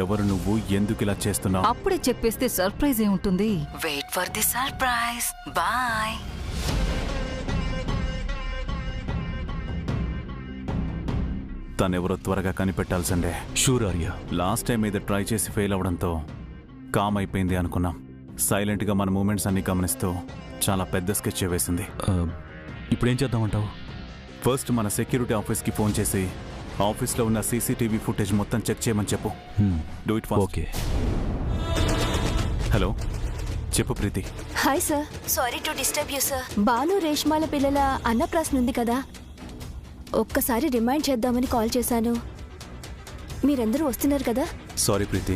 ఎవరు నువ్వు, ఎందుకు ఇలా చేస్తున్నావు? అప్పుడే చెప్పేస్తే సర్ప్రైజ్ ఏముంటుంది? Wait for the surprise. Bye. తనెవరో త్వరగా కనిపెట్టాల్సిందే. షూర్ ఆర్య. లాస్ట్ టైం ఇది ట్రై చేసి ఫెయిల్ అవడంతో కామ్ అయిపోయింది అనుకున్నాం. సైలెంట్గా మన మూమెంట్స్ అన్ని గమనిస్తూ చాలా పెద్ద స్కెచ్ వేసింది. ఇప్పుడేం చేద్దామంటావు? ఫస్ట్ మన సెక్యూరిటీ ఆఫీస్కి ఫోన్ చేసి ఆఫీస్లో ఉన్న సీసీటీవీ ఫుటేజ్ మొత్తం చెక్ చేయమని చెప్పు. Do it fast. Okay. Hello, చెప్పు Preethi. Hi sir, sorry to disturb you sir. Balu రేష్మాల పిల్లల అన్నప్రాసన ఉంది కదా, ఒక్కసారి రిమైండ్ చేద్దామని కాల్ చేశాను. మీరందరూ వస్తున్నారు కదా? Sorry Preethi,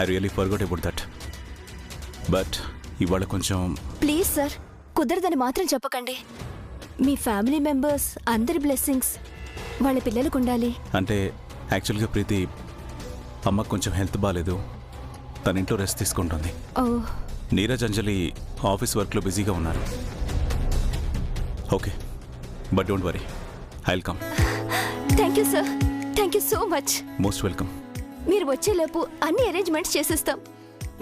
I really forgot about that. But ఇవాళ కొంచెం ప్లీజ్ సార్, కుదరదని మాత్రం చెప్పకండి. మీ ఫ్యామిలీ మెంబర్స్ అందరి బ్లెస్సింగ్స్ వాళ్ళ పిల్లలకు ఉండాలి. అంటే యాక్చువల్గా ప్రీతి, అమ్మకు కొంచెం హెల్త్ బాగాలేదు, తన ఇంట్లో రెస్ట్ తీసుకుంటుంది. ఓ, నీరజ్, అంజలి ఆఫీస్ వర్క్లో బిజీగా ఉన్నారు. Okay, but don't worry, I will come. Thank you sir, thank you so much. Most welcome. మీరు వచ్చేలోపు అన్ని అరేంజ్మెంట్స్ చేసేస్తాం.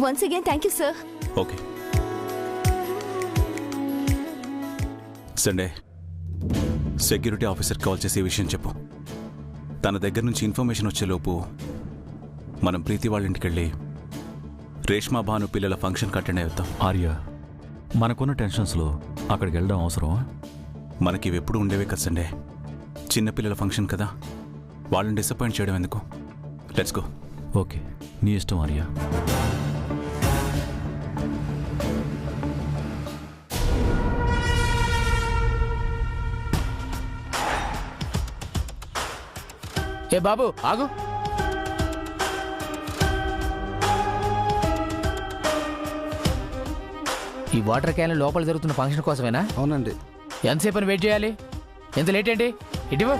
Once again thank you sir. Okay. Sunday security officer call చేసి ఈ విషయం చెప్పు. తన దగ్గర నుంచి ఇన్ఫర్మేషన్ వచ్చేలోపు మనం ప్రీతి వాళ్ళ ఇంటికి వెళ్ళి రేష్మా భాను పిల్లల ఫంక్షన్కి అటెండ్ అవుతాం. ఆర్య, మనకున్న టెన్షన్స్లో అక్కడికి వెళ్ళడం అవసరమా? మనకి ఇవి ఎప్పుడు ఉండేవే కదా సండే. చిన్నపిల్లల ఫంక్షన్ కదా, వాళ్ళని డిసప్పాయింట్ చేయడం ఎందుకు? Let's go. ఓకే, నీ ఇష్టం ఆర్య. ఏ బాబు ఆగు. ఈ వాటర్ క్యాన్ లోపల జరుగుతున్న ఫంక్షన్ కోసమేనా? అవునండి. ఎంతసేపు అని వెయిట్ చేయాలి? ఎంత లేట్ ఏంటి? ఇటీవ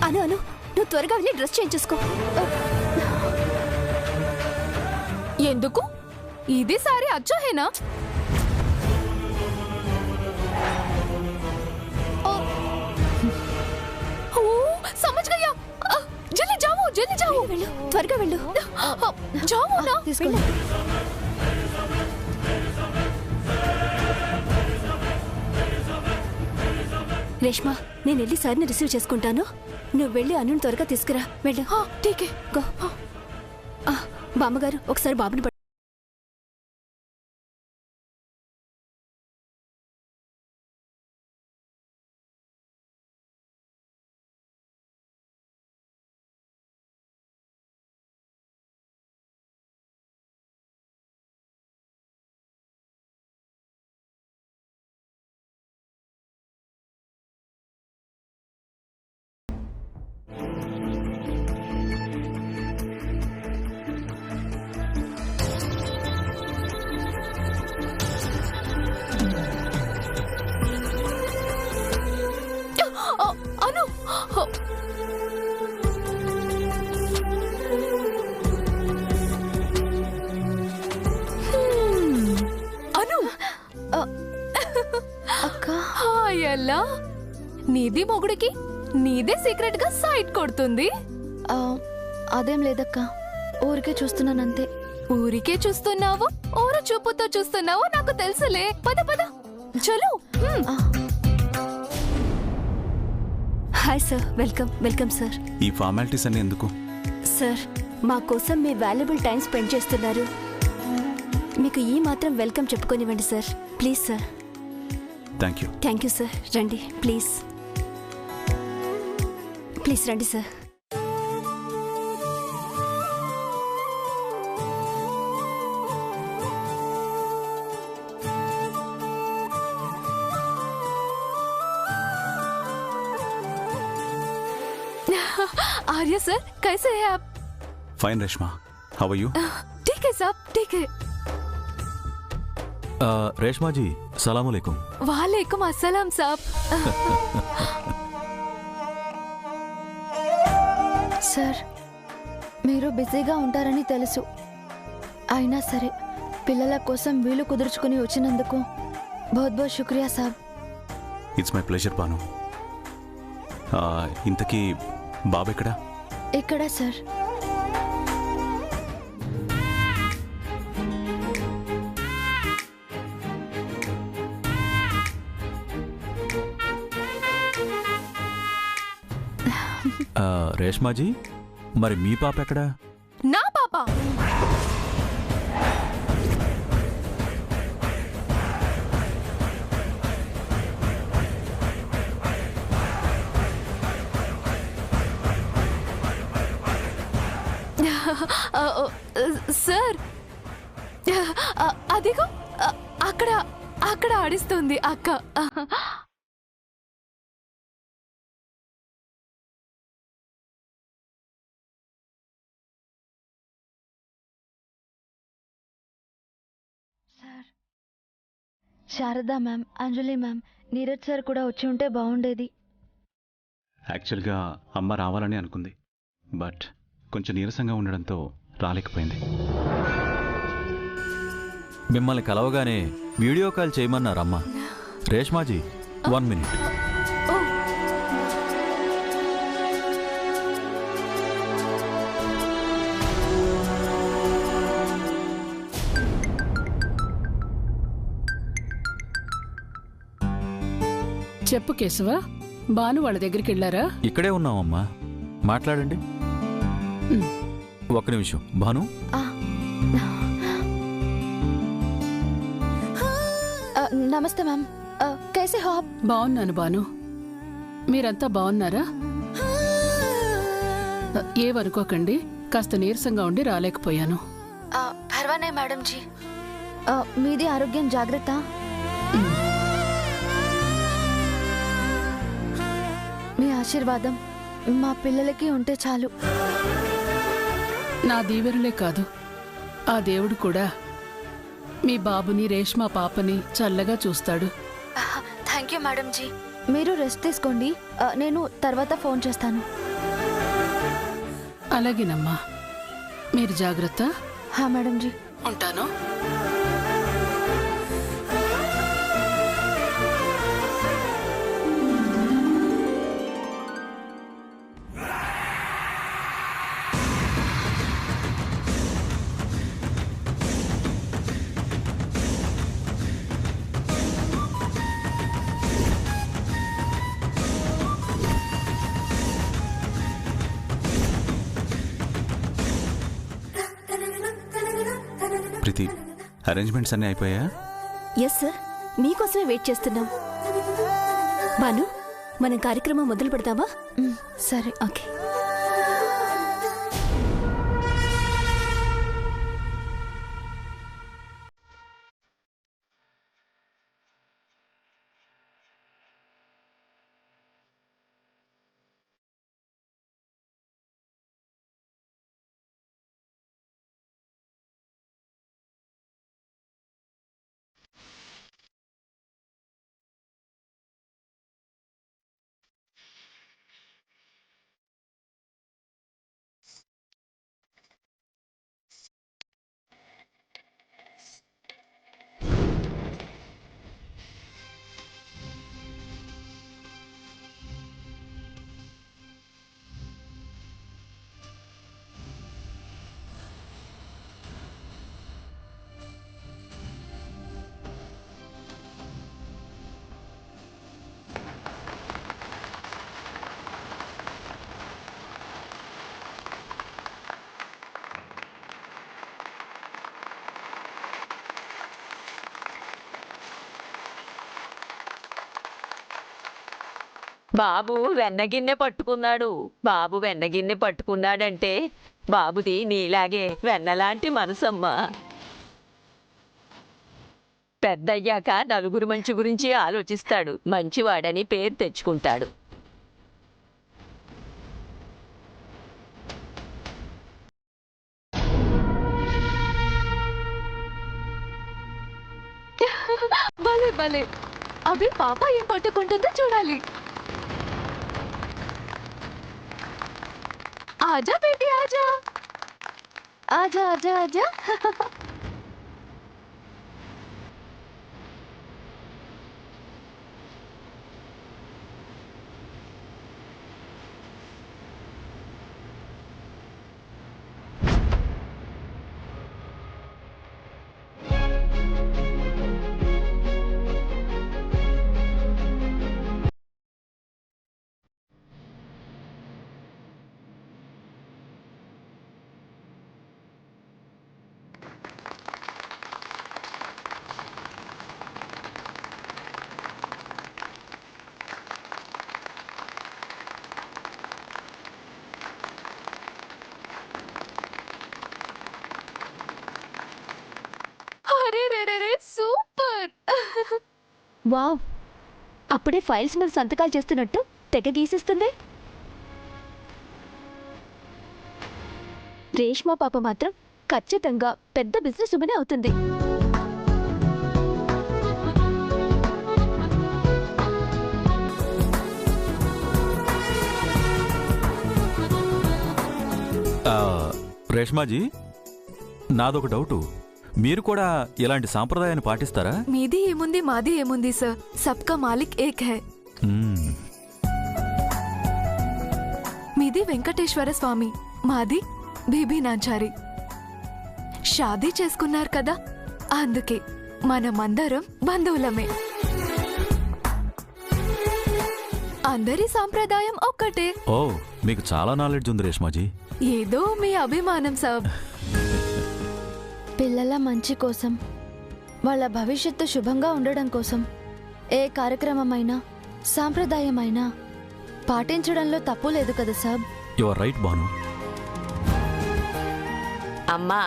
అను అను, నువ్వు త్వరగా వెళ్ళి డ్రెస్ చేంజ్ చేసుకో. ఎందుకు? ఇది సారీ అచ్చా హేనా? समझ गया. जल्दी जाओ, जल्दी जाओ. త్వరగా వెళ్ళు. जाओ ना. తీసుకోండి. రేష్మా, నేను వెళ్ళి సార్ని రిసీవ్ చేసుకుంటాను. నువ్వు వెళ్ళి అనుని త్వరగా తీసుకురా. వెళ్ళు. ఠీకే, గో. బామ్మగారు, ఒకసారి బాబుని అను. అను అక్క. ఎలా నీది మొగుడికి నీదే సీక్రెట్ గా సైట్ కొడుతుంది. అదేం లేదక్క, ఊరికే చూస్తున్నానంతే. ఊరికే చూస్తున్నావు, ఊరు చూపుతో చూస్తున్నావు నాకు తెలుసులే. పద పద చలో. Hi sir, welcome. Welcome sir. ఈ ఫార్మాలిటీస్ అన్ని ఎందుకు? సార్, మా కోసం మీ వాల్యుబుల్ టైం స్పెండ్ చేస్తున్నారు. మీకు ఈ మాత్రం వెల్కమ్ చెప్పుకోనివ్వండి sir, please sir. Thank you. Thank you sir. రండి ప్లీజ్. ప్లీజ్ రండి సార్. आर्य सर कैसे हैं आप? Fine Reshma, how are you? ठीक है साहब, ठीक है. రేష్మాజీ సలాములేకుం. वालेकुम अस्सलाम साहब. సార్, మీరు బిజీగా ఉంటారని తెలుసు. అయినా సరే పిల్లల కోసం వీలు కుదుర్చుకుని వచ్చినందుకు బహుత్ బహుత్ శుక్రియా సాబ్. It's my pleasure Banu. ఇంతకీ బాబు ఎక్కడా? ఇక్కడ సార్. రేష్మాజీ, మరి మీ పాప ఎక్కడా? ना पापा. సార్, అదిగో అక్కడ అక్కడ ఆడిస్తుంది అక్క. సార్, శారదా మ్యామ్, అంజలి మ్యామ్, నీరజ్ సార్ కూడా వచ్చి ఉంటే బాగుండేది. యాక్చువల్గా అమ్మ రావాలని అనుకుంది, బట్ కొంచెం నీరసంగా ఉండడంతో రాలేకపోయింది. మిమ్మల్ని కలవగానే వీడియో కాల్ చేయమన్నారమ్మా. రేష్మాజీ 1 minute. చెప్పు కేశవ, బాను వాళ్ళ దగ్గరికి వెళ్ళారా? ఇక్కడే ఉన్నామమ్మా, మాట్లాడండి. ఒక్క నిమిషం భాను. నమస్తే మ్యామ్, కైసే హో ఆప్? బాగున్నాను బాను, మీరంతా బాగున్నారా? ఏమనుకోకండి, కాస్త నీరసంగా ఉండి రాలేకపోయాను. పర్వానే మేడం జీ. మీది ఆరోగ్యం జాగ్రత్త. మీ ఆశీర్వాదం మా పిల్లలకి ఉంటే చాలు. నా దీవెనలే కాదు, ఆ దేవుడు కూడా మీ బాబుని, రేష్మా పాపని చల్లగా చూస్తాడు. Thank you madam ji. మీరు రెస్ట్ తీసుకోండి, నేను తర్వాత ఫోన్ చేస్తాను. అలాగేనమ్మా, మీరు జాగ్రత్త. మేడం జీ, ఉంటాను. ప్రీతి, అరేంజ్మెంట్స్ అన్నీ అయిపోయా? ఎస్ సార్, మీకోసమే వెయిట్ చేస్తున్నాం. బాను, మనం కార్యక్రమం మొదలు పెడతామా? సరే, ఓకే. బాబు వెన్నగిన్నె పట్టుకున్నాడు. బాబు వెన్నగిన్నె పట్టుకున్నాడంటే బాబుది నీలాగే వెన్నలాంటి మనసమ్మా. పెద్దయ్యాక నలుగురు మంచి గురించి ఆలోచిస్తాడు. మంచివాడని పేరు తెచ్చుకుంటాడు. భలే భలే. అభి పాప ఏం పట్టుకుంటుందో చూడాలి. ఆజా బేటీ ఆజా. ఆజా ఆజా ఆజా. అరే రే రే రే సూపర్. వావ్, అప్పుడే ఫైల్స్ మీద సంతకాలు చేస్తున్నట్టు తెగ గీసిస్తుంది. రేష్మా పాప మాత్రం ఖచ్చితంగా పెద్ద బిజినెస్ ఉమెన్ అవుతుంది. రేష్మాజీ, నాదొక డౌటు. మీరు కూడా ఇలాంటి సాంప్రదాయాన్ని పాటిస్తారా? మీది ఏముంది మాది ఏముంది సార్, సబ్కా మాలిక్ ఏక్ హై. మ్మ్. మీది వెంకటేశ్వర స్వామి, మాది బీబీ నాంచారి. షాదీ చేసుకున్నారు కదా, అందుకే మనమందరం బంధువులమే. అందరి సాంప్రదాయం ఒక్కటే. ఓ, మీకు చాలా నాలెడ్జ్ ఉంది రేష్మాజీ. ఏదో మీ అభిమానం సాబ్. పిల్లల మంచి కోసం, వాళ్ళ భవిష్యత్తు శుభంగా ఉండడం కోసం ఏ కార్యక్రమమైనా సాంప్రదాయమైనా పాటించడంలో తప్పు లేదు కదా సాబ్. You are right Bhanu. అమ్మా,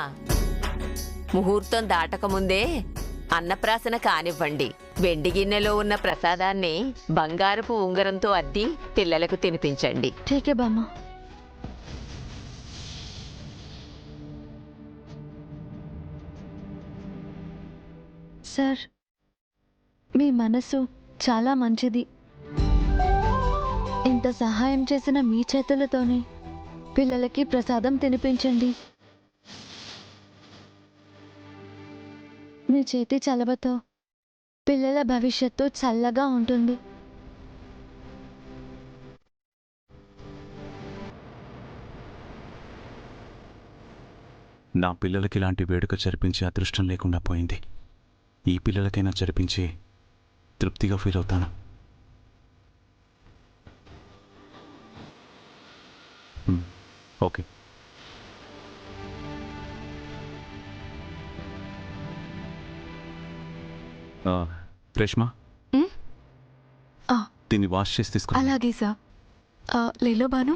ముహూర్తం దాటకముందే అన్నప్రాసన కానివ్వండి. వెండి గిన్నెలో ఉన్న ప్రసాదాన్ని బంగారపు ఉంగరంతో అద్ది పిల్లలకు తినిపించండి. ఠీకే బామ్మ. సార్, మీ మనసు చాలా మంచిది. ఇంత సహాయం చేసిన మీ చేతులతోనే పిల్లలకి ప్రసాదం తినిపించండి. మీ చేతి చలవతో పిల్లల భవిష్యత్తు చల్లగా ఉంటుంది. నా పిల్లలకి ఇలాంటి వేడుక జరిపించే అదృష్టం లేకుండా పోయింది. ఈ పిల్లలకైనా జరిపించి తృప్తిగా ఫీల్ అవుతాను. ఓకే. రేష్మా, దీన్ని వాష్ చేసి తీసుకురా. అలాగే సార్. లేలో బాను.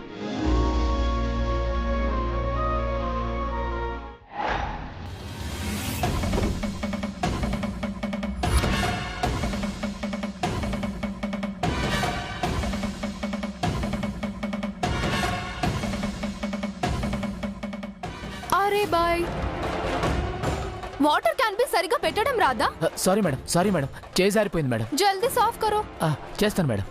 అరే బాయ్, వాటర్ క్యాన్ బి సరిగా పెట్టడం రాదా? సారీ మేడం, సారీ మేడం, చేసారిపోయింది మేడం. జల్దీ సాఫ్ కరో. చేస్తాను మేడం.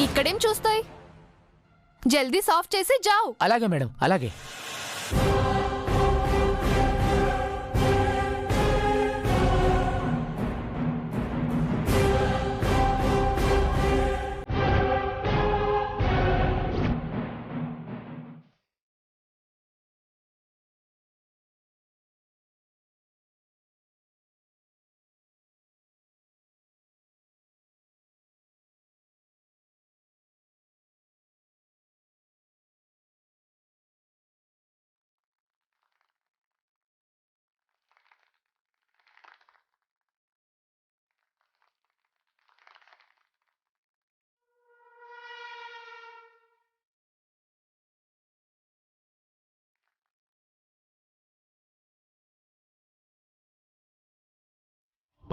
ఇక్కడేం చూస్తాయి, జల్దీ సాఫ్ చేసి జావ్. అలాగే మేడం, అలాగే.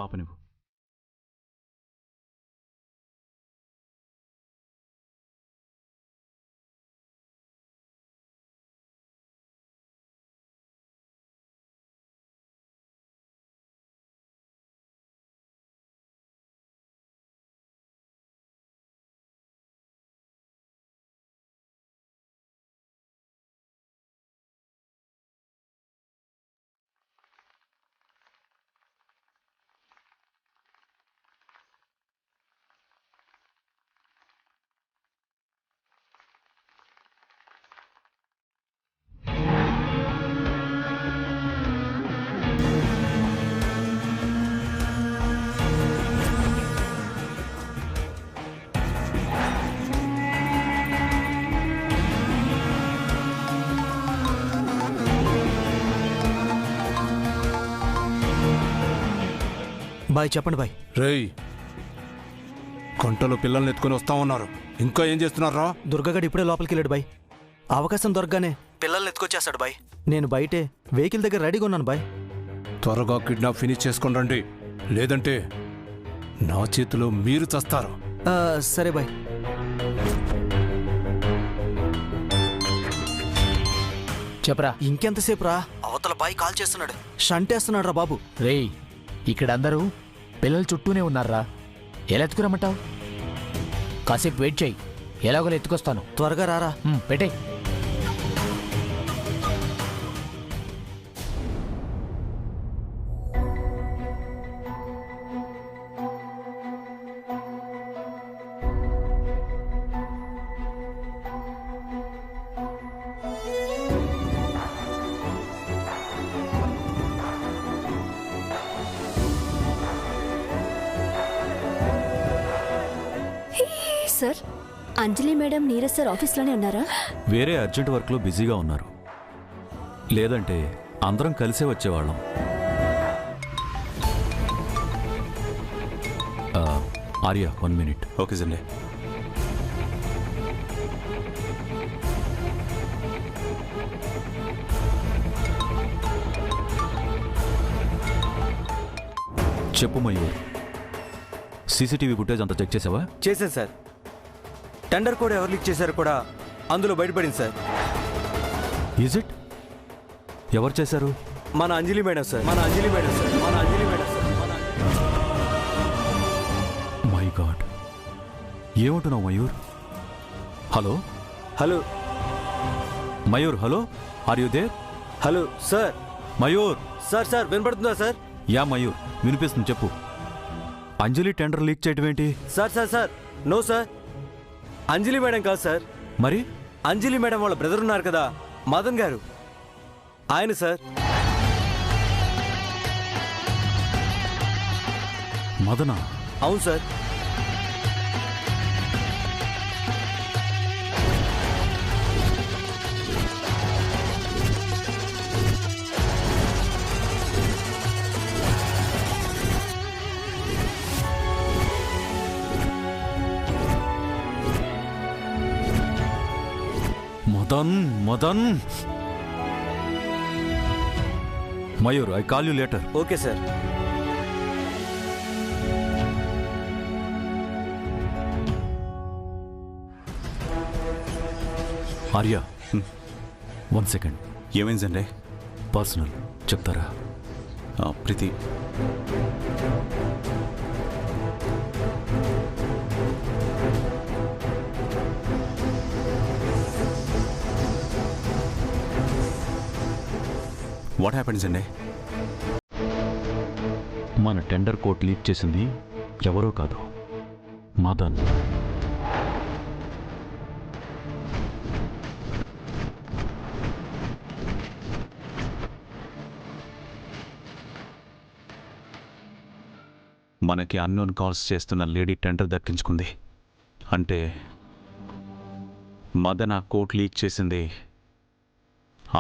పాప నువ్వు బాయ్ చెప్పండి బాయ్. రేయ్, కొంటలో పిల్లల్ని ఎత్తుకొని వస్తా ఉన్నారు. ఇంకా ఏం చేస్తున్నారా? దుర్గగడ్ ఇప్పుడే లోపలికి వెళ్ళాడు బాయ్. అవకాశం దొరకగానే పిల్లల్ని ఎత్తుకొచ్చేస్తాడు బాయ్. నేను బయటే వెహికల్ దగ్గర రెడీగా ఉన్నాను బాయ్. త్వరగా కిడ్నాప్ ఫినిష్ చేసుకొని రండి, లేదంటే నా చేతిలో మీరు చస్తారు. సరే బాయ్. చెప్పరా. ఇంకెంతసేపు రా? అవతల బాయ్ కాల్ చేస్తున్నాడు. షంటేస్తున్నాడు రా బాబు. రేయ్, ఇక్కడ అందరూ పిల్లలు చుట్టూనే ఉన్నారా? ఎలా ఎత్తుకురమ్మంటావు? కాసేపు వెయిట్ చేయి, ఎలాగోలా ఎత్తుకొస్తాను. త్వరగా రారా. పెట్టే. Sir, Anjali madam Neeraj sir ఆఫీస్లోనే ఉన్నారా? వేరే అర్జెంట్ వర్క్లో బిజీగా ఉన్నారు. లేదంటే అందరం కలిసే వచ్చేవాళ్ళం. ఆర్య 1 minute. Okay Sunday. చెప్పు మయూర్, సీసీటీవీ ఫుటేజ్ అంతా చెక్ చేసావా? చేశాను సార్. టెండర్ కోడ్ ఎవరు లీక్ చేశారో కూడా అందులో బయటపడింది సార్. Is it? ఎవరు చేశారు? మన Anjali madam sir. My god, ఏమంటున్నావు Mayur? Hello Mayur, hello, are you there? Hello sir. Mayur. Sir వినపడుతుందా సార్? యా మయూర్, వినిపిస్తుంది, చెప్పు. అంజలి టెండర్ లీక్ చేయటం ఏంటి? Sir no sir, Anjali madam కాదు సార్. మరి? అంజలి మేడం వాళ్ళ బ్రదర్ ఉన్నారు కదా, మదన్ గారు, ఆయన సార్. మదనా? అవును sir. Madan. Mayur, I call you later. Okay sir. Arya, 1 second. ఏమైంది సండే? పర్సనల్ చెప్తారా? ప్రీతి, వాట్ హ్యాపెండ్ సండే? మన టెండర్ కోడ్ లీక్ చేసింది ఎవరో కాదు, మదన్. మనకి అన్నోన్ కాల్స్ చేస్తున్న లేడీ టెండర్ దక్కించుకుంది అంటే మదన్ ఆ కోట్ లీక్ చేసింది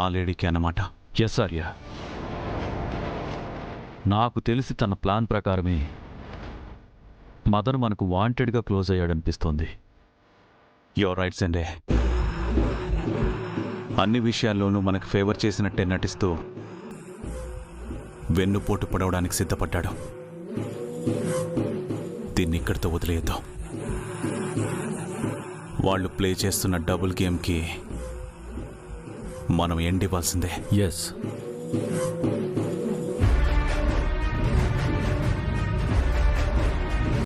ఆ లేడీకి అన్నమాట. ఎస్ ఆర్య, నాకు తెలిసి తన ప్లాన్ ప్రకారమే మదన్ మనకు వాంటెడ్గా క్లోజ్ అయ్యాడనిపిస్తోంది. Your right Sunday. అన్ని విషయాల్లోనూ మనకు ఫేవర్ చేసినట్టే నటిస్తూ వెన్నుపోటు పడవడానికి సిద్ధపడ్డాడు. దీన్ని ఇక్కడితో వదిలేద్దాం. వాళ్ళు ప్లే చేస్తున్న డబుల్ గేమ్కి మనం ఎండ్ ఇవ్వాల్సిందే. ఎస్